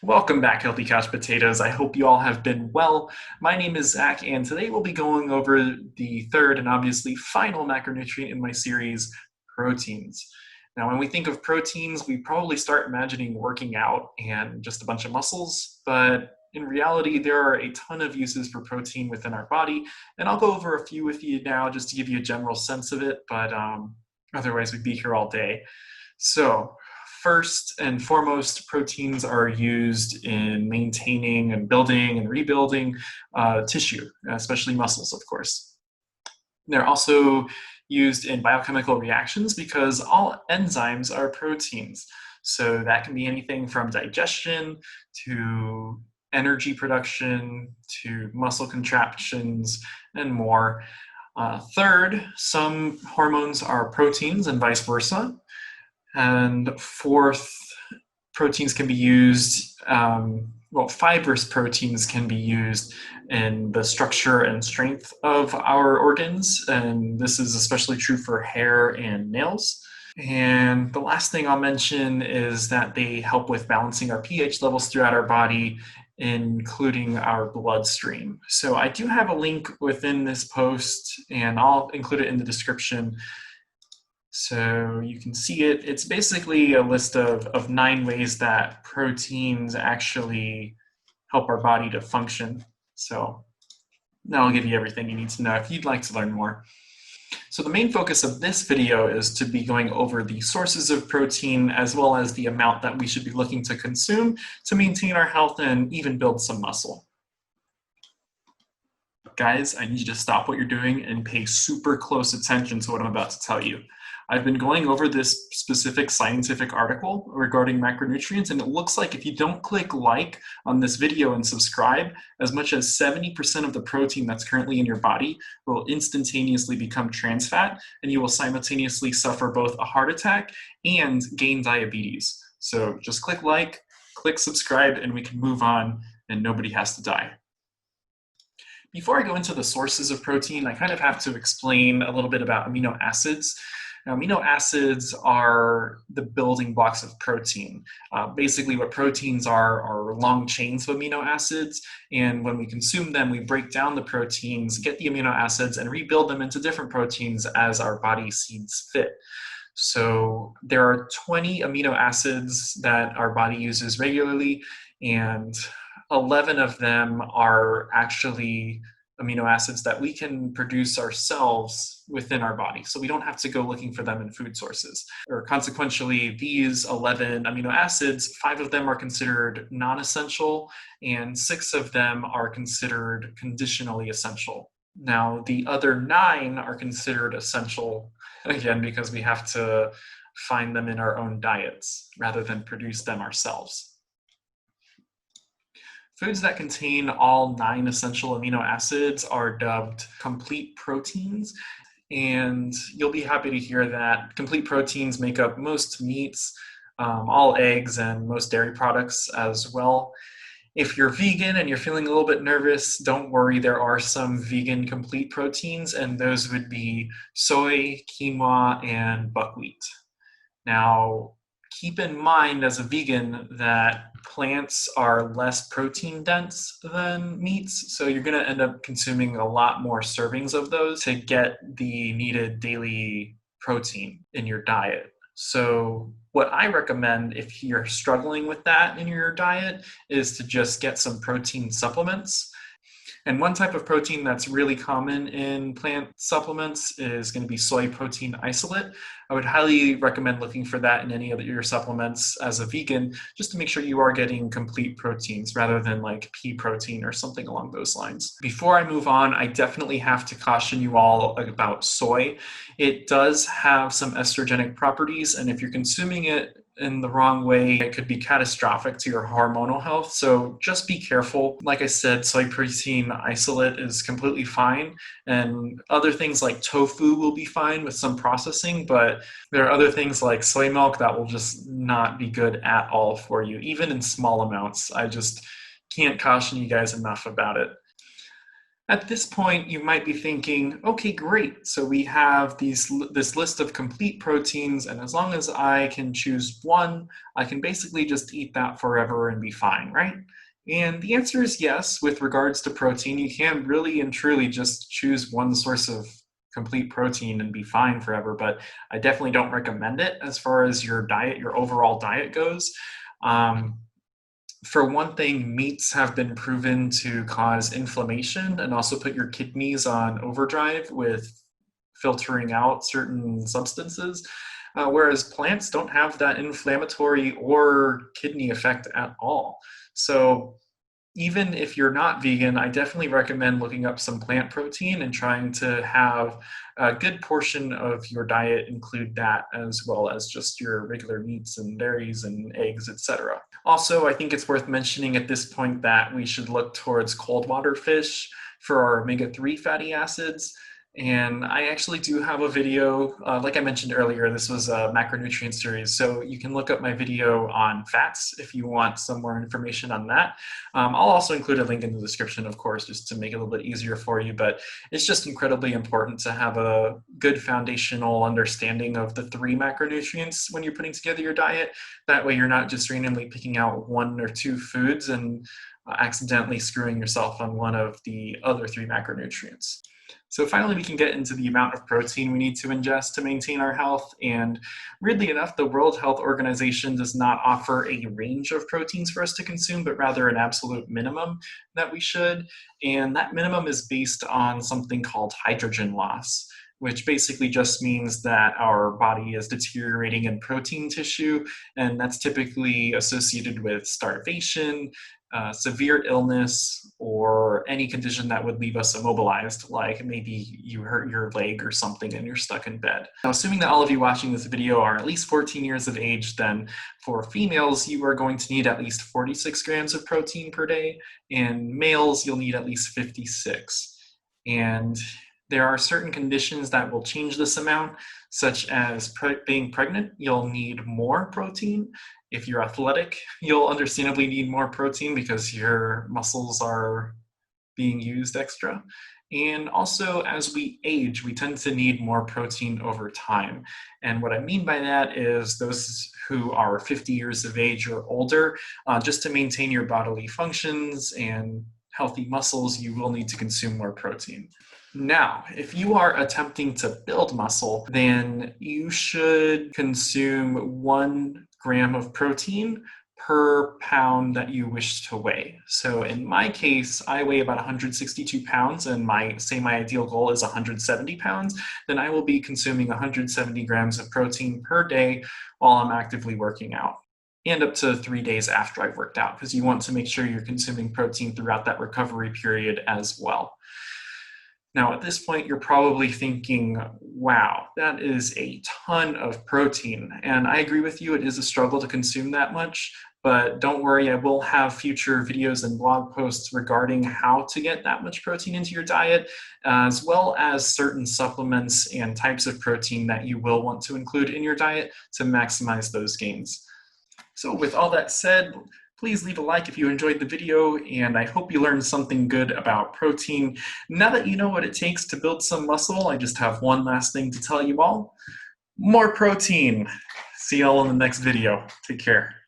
Welcome back, Healthy Couch Potatoes. I hope you all have been well. My name is Zach, and today we'll be going over the third and obviously final macronutrient in my series, proteins. Now, when we think of proteins, we probably start imagining working out and just a bunch of muscles, but in reality, there are a ton of uses for protein within our body, and I'll go over a few with you now just to give you a general sense of it, but otherwise we'd be here all day. So, first and foremost, proteins are used in maintaining and building and rebuilding tissue, especially muscles, of course. They're also used in biochemical reactions because all enzymes are proteins. So that can be anything from digestion to energy production to muscle contractions and more. Third, some hormones are proteins and vice versa. And fourth, proteins can be used, fibrous proteins can be used in the structure and strength of our organs. And this is especially true for hair and nails. And the last thing I'll mention is that they help with balancing our pH levels throughout our body, including our bloodstream. So I do have a link within this post, and I'll include it in the description so you can see it. It's basically a list of 9 ways that proteins actually help our body to function. So now I'll give you everything you need to know if you'd like to learn more. So the main focus of this video is to be going over the sources of protein as well as the amount that we should be looking to consume to maintain our health and even build some muscle. Guys, I need you to stop what you're doing and pay super close attention to what I'm about to tell you. I've been going over this specific scientific article regarding macronutrients, and it looks like if you don't click like on this video and subscribe, as much as 70% of the protein that's currently in your body will instantaneously become trans fat, and you will simultaneously suffer both a heart attack and gain diabetes. So just click like, click subscribe, and we can move on, and nobody has to die. Before I go into the sources of protein, I kind of have to explain a little bit about amino acids. Now, amino acids are the building blocks of protein. Basically, what proteins are long chains of amino acids, and when we consume them, we break down the proteins, get the amino acids, and rebuild them into different proteins as our body sees fit. So there are 20 amino acids that our body uses regularly, and 11 of them are actually amino acids that we can produce ourselves within our body. So we don't have to go looking for them in food sources. Or consequentially, these 11 amino acids, 5 of them are considered non-essential, and 6 of them are considered conditionally essential. Now, the other 9 are considered essential, again, because we have to find them in our own diets rather than produce them ourselves. Foods that contain all 9 essential amino acids are dubbed complete proteins, and you'll be happy to hear that complete proteins make up most meats, all eggs, and most dairy products as well. If you're vegan and you're feeling a little bit nervous, don't worry, there are some vegan complete proteins, and those would be soy, quinoa, and buckwheat. Now, keep in mind as a vegan that plants are less protein dense than meats, so you're going to end up consuming a lot more servings of those to get the needed daily protein in your diet. So what I recommend if you're struggling with that in your diet is to just get some protein supplements. And one type of protein that's really common in plant supplements is going to be soy protein isolate. I would highly recommend looking for that in any of your supplements as a vegan, just to make sure you are getting complete proteins rather than like pea protein or something along those lines. Before I move on, I definitely have to caution you all about soy. It does have some estrogenic properties, and if you're consuming it in the wrong way, it could be catastrophic to your hormonal health. So just be careful. Like I said, soy protein isolate is completely fine. And other things like tofu will be fine with some processing, but there are other things like soy milk that will just not be good at all for you, even in small amounts. I just can't caution you guys enough about it. At this point, you might be thinking, okay, great. So we have this list of complete proteins, and as long as I can choose one, I can basically just eat that forever and be fine, right? And the answer is yes. With regards to protein, you can really and truly just choose one source of complete protein and be fine forever, but I definitely don't recommend it as far as your diet, your overall diet goes. Um, for one thing, meats have been proven to cause inflammation and also put your kidneys on overdrive with filtering out certain substances, whereas plants don't have that inflammatory or kidney effect at all. So even if you're not vegan, I definitely recommend looking up some plant protein and trying to have a good portion of your diet include that, as well as just your regular meats and dairies and eggs, etc. Also, I think it's worth mentioning at this point that we should look towards cold water fish for our omega-3 fatty acids. And I actually do have a video, like I mentioned earlier, this was a macronutrient series, so you can look up my video on fats if you want some more information on that. I'll also include a link in the description, of course, just to make it a little bit easier for you, but it's just incredibly important to have a good foundational understanding of the 3 macronutrients when you're putting together your diet. That way you're not just randomly picking out 1 or 2 foods and accidentally screwing yourself on one of the other 3 macronutrients. So finally, we can get into the amount of protein we need to ingest to maintain our health. And weirdly enough, the World Health Organization does not offer a range of proteins for us to consume, but rather an absolute minimum that we should. And that minimum is based on something called hydrogen loss, which basically just means that our body is deteriorating in protein tissue, and that's typically associated with starvation, severe illness, or any condition that would leave us immobilized, like maybe you hurt your leg or something and you're stuck in bed. Now, assuming that all of you watching this video are at least 14 years of age, then for females, you are going to need at least 46 grams of protein per day, and males, you'll need at least 56. And there are certain conditions that will change this amount, such as being pregnant, you'll need more protein. If you're athletic, you'll understandably need more protein because your muscles are being used extra. And also, as we age, we tend to need more protein over time. And what I mean by that is those who are 50 years of age or older, just to maintain your bodily functions and healthy muscles, you will need to consume more protein. Now, if you are attempting to build muscle, then you should consume 1 gram of protein per pound that you wish to weigh. So in my case, I weigh about 162 pounds and my ideal goal is 170 pounds, then I will be consuming 170 grams of protein per day while I'm actively working out, and up to 3 days after I've worked out, because you want to make sure you're consuming protein throughout that recovery period as well. Now, at this point, you're probably thinking, wow, that is a ton of protein. And I agree with you, it is a struggle to consume that much, but don't worry, I will have future videos and blog posts regarding how to get that much protein into your diet, as well as certain supplements and types of protein that you will want to include in your diet to maximize those gains. So with all that said, please leave a like if you enjoyed the video, and I hope you learned something good about protein. Now that you know what it takes to build some muscle, I just have one last thing to tell you all. More protein! See y'all in the next video. Take care.